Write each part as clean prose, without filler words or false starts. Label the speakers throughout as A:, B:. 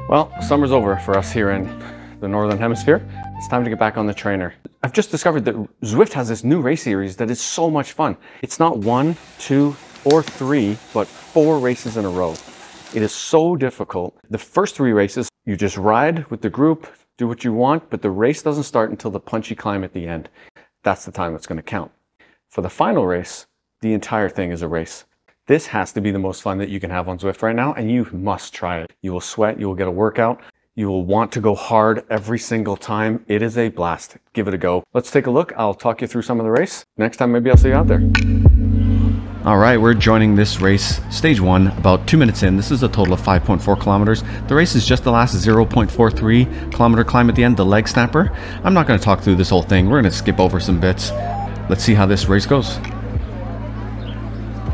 A: Well, summer's over for us here in the Northern Hemisphere. It's time to get back on the trainer. I've just discovered that Zwift has this new race series that is so much fun. It's not 1, 2, or 3, but 4 races in a row. It is so difficult. The first 3 races, you just ride with the group, do what you want, but the race doesn't start until the punchy climb at the end. That's the time that's going to count. For the final race, the entire thing is a race. This has to be the most fun that you can have on Zwift right now, and you must try it. You will sweat, you will get a workout, you will want to go hard every single time. It is a blast. Give it a go. Let's take a look. I'll talk you through some of the race. Next time, maybe I'll see you out there.
B: All right, we're joining this race, stage 1, about 2 minutes in. This is a total of 5.4 kilometers. The race is just the last 0.43 kilometer climb at the end, the leg snapper. I'm not going to talk through this whole thing. We're going to skip over some bits. Let's see how this race goes.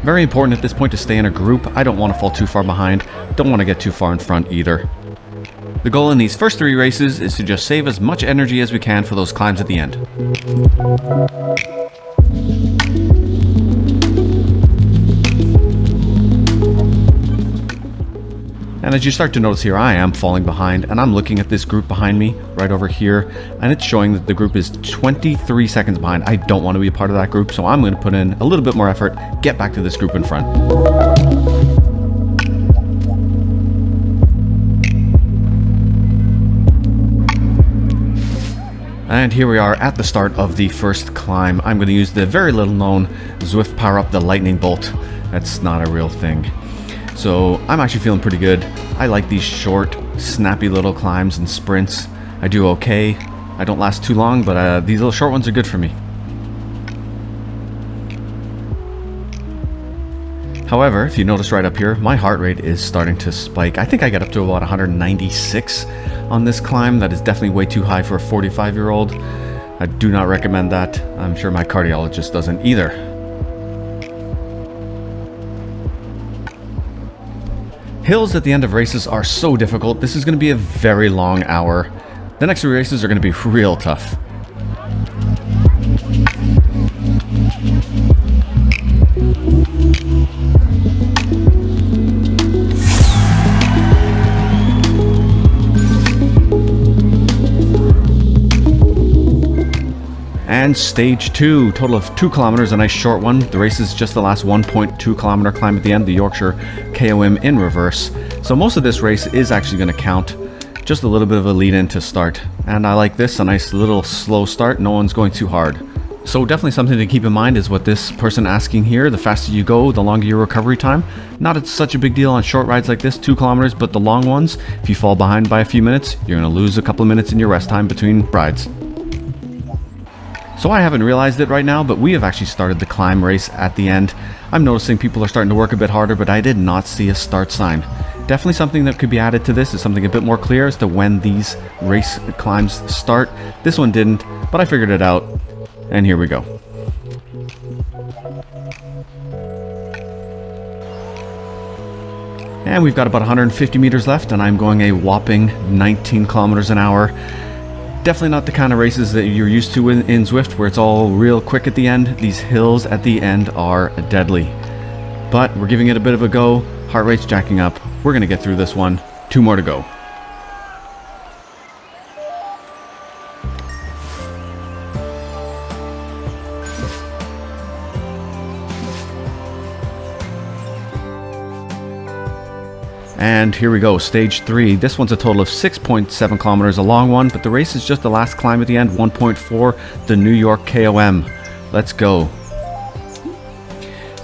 B: Very important at this point to stay in a group. I don't want to fall too far behind. Don't want to get too far in front either. The goal in these first 3 races is to just save as much energy as we can for those climbs at the end. And as you start to notice here, I am falling behind, and I'm looking at this group behind me right over here, and it's showing that the group is 23 seconds behind. I don't want to be a part of that group, so I'm going to put in a little bit more effort, get back to this group in front. And here we are at the start of the first climb. I'm going to use the very little known Zwift Power Up the Lightning Bolt. That's not a real thing. So I'm actually feeling pretty good. I like these short, snappy little climbs and sprints. I do okay. I don't last too long, but these little short ones are good for me. However, if you notice right up here, my heart rate is starting to spike. I think I get up to about 196 on this climb. That is definitely way too high for a 45-year-old. I do not recommend that. I'm sure my cardiologist doesn't either. Hills at the end of races are so difficult. This is going to be a very long hour. The next 3 races are going to be real tough. And stage 2, total of 2 kilometers, a nice short one. The race is just the last 1.2 kilometer climb at the end, the Yorkshire KOM in reverse. So most of this race is actually going to count. Just a little bit of a lead in to start. And I like this, a nice little slow start. No one's going too hard. So definitely something to keep in mind is what this person asking here. The faster you go, the longer your recovery time. Not such a big deal on short rides like this, 2 kilometers, but the long ones, if you fall behind by a few minutes, you're going to lose a couple of minutes in your rest time between rides. So I haven't realized it right now, but we have actually started the climb race at the end. I'm noticing people are starting to work a bit harder, but I did not see a start sign. Definitely something that could be added to this is something a bit more clear as to when these race climbs start. This one didn't, but I figured it out, and here we go. And we've got about 150 meters left, and I'm going a whopping 19 kilometers an hour. Definitely not the kind of races that you're used to in Zwift, where it's all real quick at the end. These hills at the end are deadly. But we're giving it a bit of a go. Heart rate's jacking up. We're going to get through this one. 2 more to go. And here we go, stage 3. This one's a total of 6.7 kilometers, a long one, but the race is just the last climb at the end, 1.4, the New York KOM. Let's go.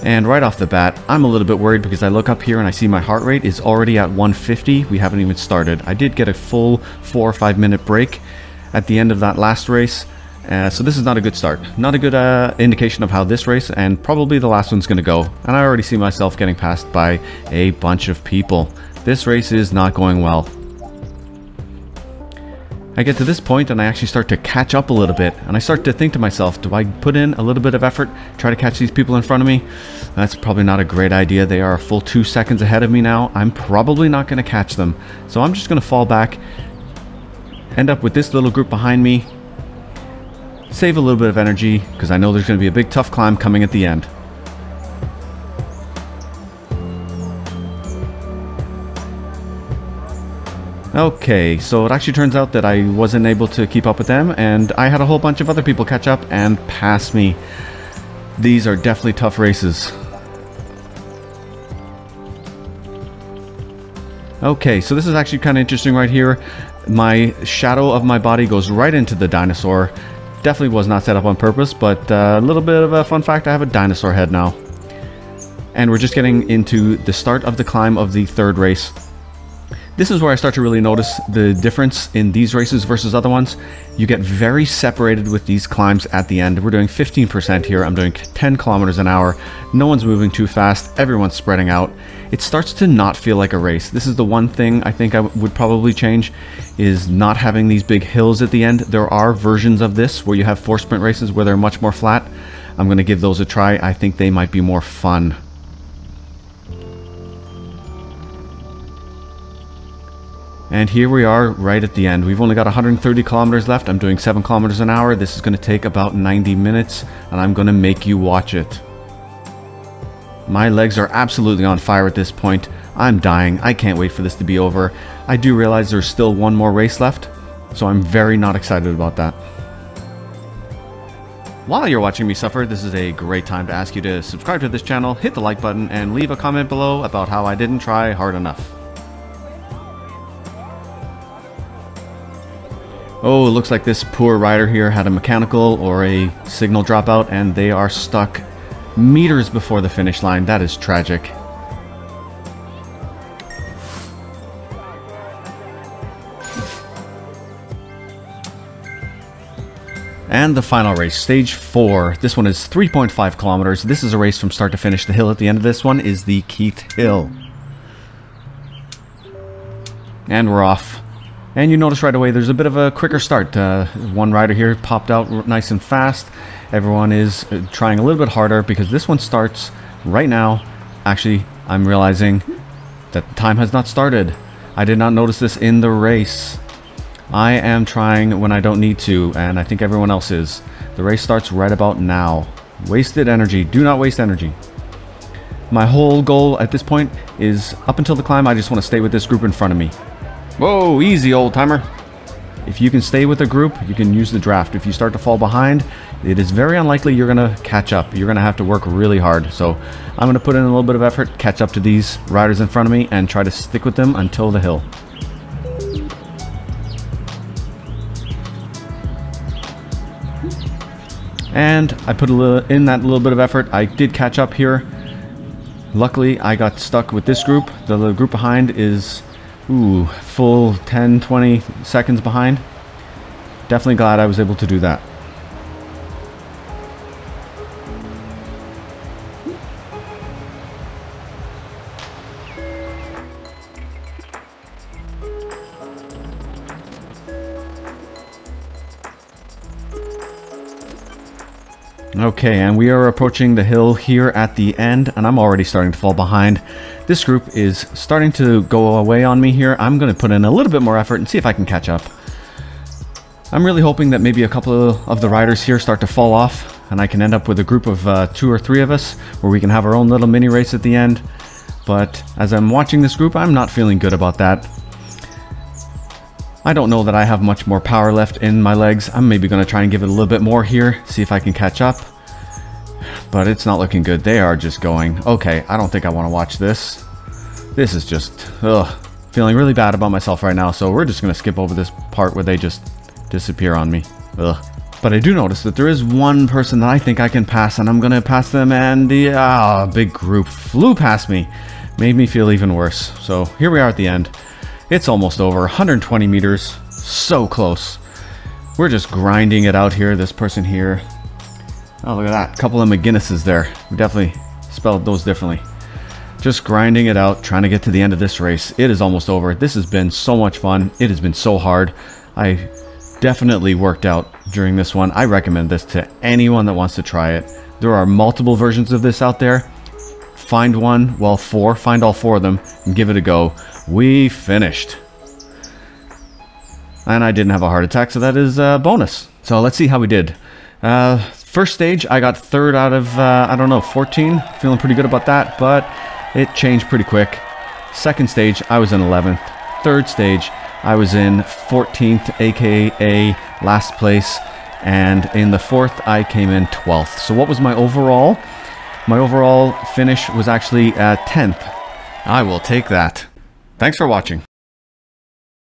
B: And right off the bat, I'm a little bit worried because I look up here and I see my heart rate is already at 150. We haven't even started. I did get a full 4 or 5 minute break at the end of that last race. So this is not a good start. Not a good indication of how this race and probably the last one's going to go. And I already see myself getting passed by a bunch of people. This race is not going well. I get to this point and I actually start to catch up a little bit. And I start to think to myself, do I put in a little bit of effort, try to catch these people in front of me? That's probably not a great idea. They are a full 2 seconds ahead of me now. I'm probably not going to catch them. So I'm just going to fall back, end up with this little group behind me, save a little bit of energy because I know there's going to be a big tough climb coming at the end. Okay, so it actually turns out that I wasn't able to keep up with them, and I had a whole bunch of other people catch up and pass me. These are definitely tough races. Okay, so this is actually kind of interesting right here. My shadow of my body goes right into the dinosaur. Definitely was not set up on purpose, but a little bit of a fun fact, I have a dinosaur head now. And we're just getting into the start of the climb of the third race. This is where I start to really notice the difference in these races versus other ones. You get very separated with these climbs at the end. We're doing 15% here. I'm doing 10 kilometers an hour. No one's moving too fast. Everyone's spreading out. It starts to not feel like a race. This is the one thing I think I would probably change, is not having these big hills at the end. There are versions of this where you have 4 sprint races where they're much more flat. I'm going to give those a try. I think they might be more fun. And here we are right at the end. We've only got 130 kilometers left. I'm doing 7 kilometers an hour. This is going to take about 90 minutes, and I'm going to make you watch it. My legs are absolutely on fire at this point. I'm dying. I can't wait for this to be over. I do realize there's still one more race left, so I'm very not excited about that. While you're watching me suffer, this is a great time to ask you to subscribe to this channel, hit the like button, and leave a comment below about how I didn't try hard enough. Oh, it looks like this poor rider here had a mechanical or a signal dropout, and they are stuck meters before the finish line. That is tragic. And the final race, stage 4. This one is 3.5 kilometers. This is a race from start to finish. The hill at the end of this one is the Keith Hill. And we're off. And you notice right away there's a bit of a quicker start. One rider here popped out nice and fast. Everyone is trying a little bit harder because this one starts right now. Actually, I'm realizing that the time has not started. I did not notice this in the race. I am trying when I don't need to, and I think everyone else is. The race starts right about now. Wasted energy. Do not waste energy. My whole goal at this point is, up until the climb, I just want to stay with this group in front of me. Whoa, easy, old timer. If you can stay with a group, you can use the draft. If you start to fall behind, it is very unlikely you're going to catch up. You're going to have to work really hard. So I'm going to put in a little bit of effort, catch up to these riders in front of me, and try to stick with them until the hill. And I put in that little bit of effort. I did catch up here. Luckily, I got stuck with this group. The little group behind is... ooh, full 10-20 seconds behind. Definitely glad I was able to do that. Okay, and we are approaching the hill here at the end, and I'm already starting to fall behind. This group is starting to go away on me here. I'm going to put in a little bit more effort and see if I can catch up. I'm really hoping that maybe a couple of the riders here start to fall off, and I can end up with a group of 2 or 3 of us, where we can have our own little mini race at the end. But as I'm watching this group, I'm not feeling good about that. I don't know that I have much more power left in my legs. I'm maybe going to try and give it a little bit more here, see if I can catch up. But it's not looking good. They are just going. Okay, I don't think I want to watch this. This is just, ugh. Feeling really bad about myself right now, so we're just going to skip over this part where they just disappear on me. Ugh. But I do notice that there is one person that I think I can pass, and I'm going to pass them, and the big group flew past me. Made me feel even worse. So here we are at the end. It's almost over. 120 meters. So close. We're just grinding it out here. This person here. Oh, look at that. A couple of McGinnises there. We definitely spelled those differently. Just grinding it out, trying to get to the end of this race. It is almost over. This has been so much fun. It has been so hard. I definitely worked out during this one. I recommend this to anyone that wants to try it. There are multiple versions of this out there. Find one, well, 4. Find all 4 of them and give it a go. We finished. And I didn't have a heart attack, so that is a bonus. So let's see how we did. First stage, I got 3rd out of, I don't know, 14. Feeling pretty good about that, but it changed pretty quick. Second stage, I was in 11th. Third stage, I was in 14th, aka last place, and in the 4th I came in 12th. So what was my overall? My overall finish was actually 10th. I will take that. Thanks for watching.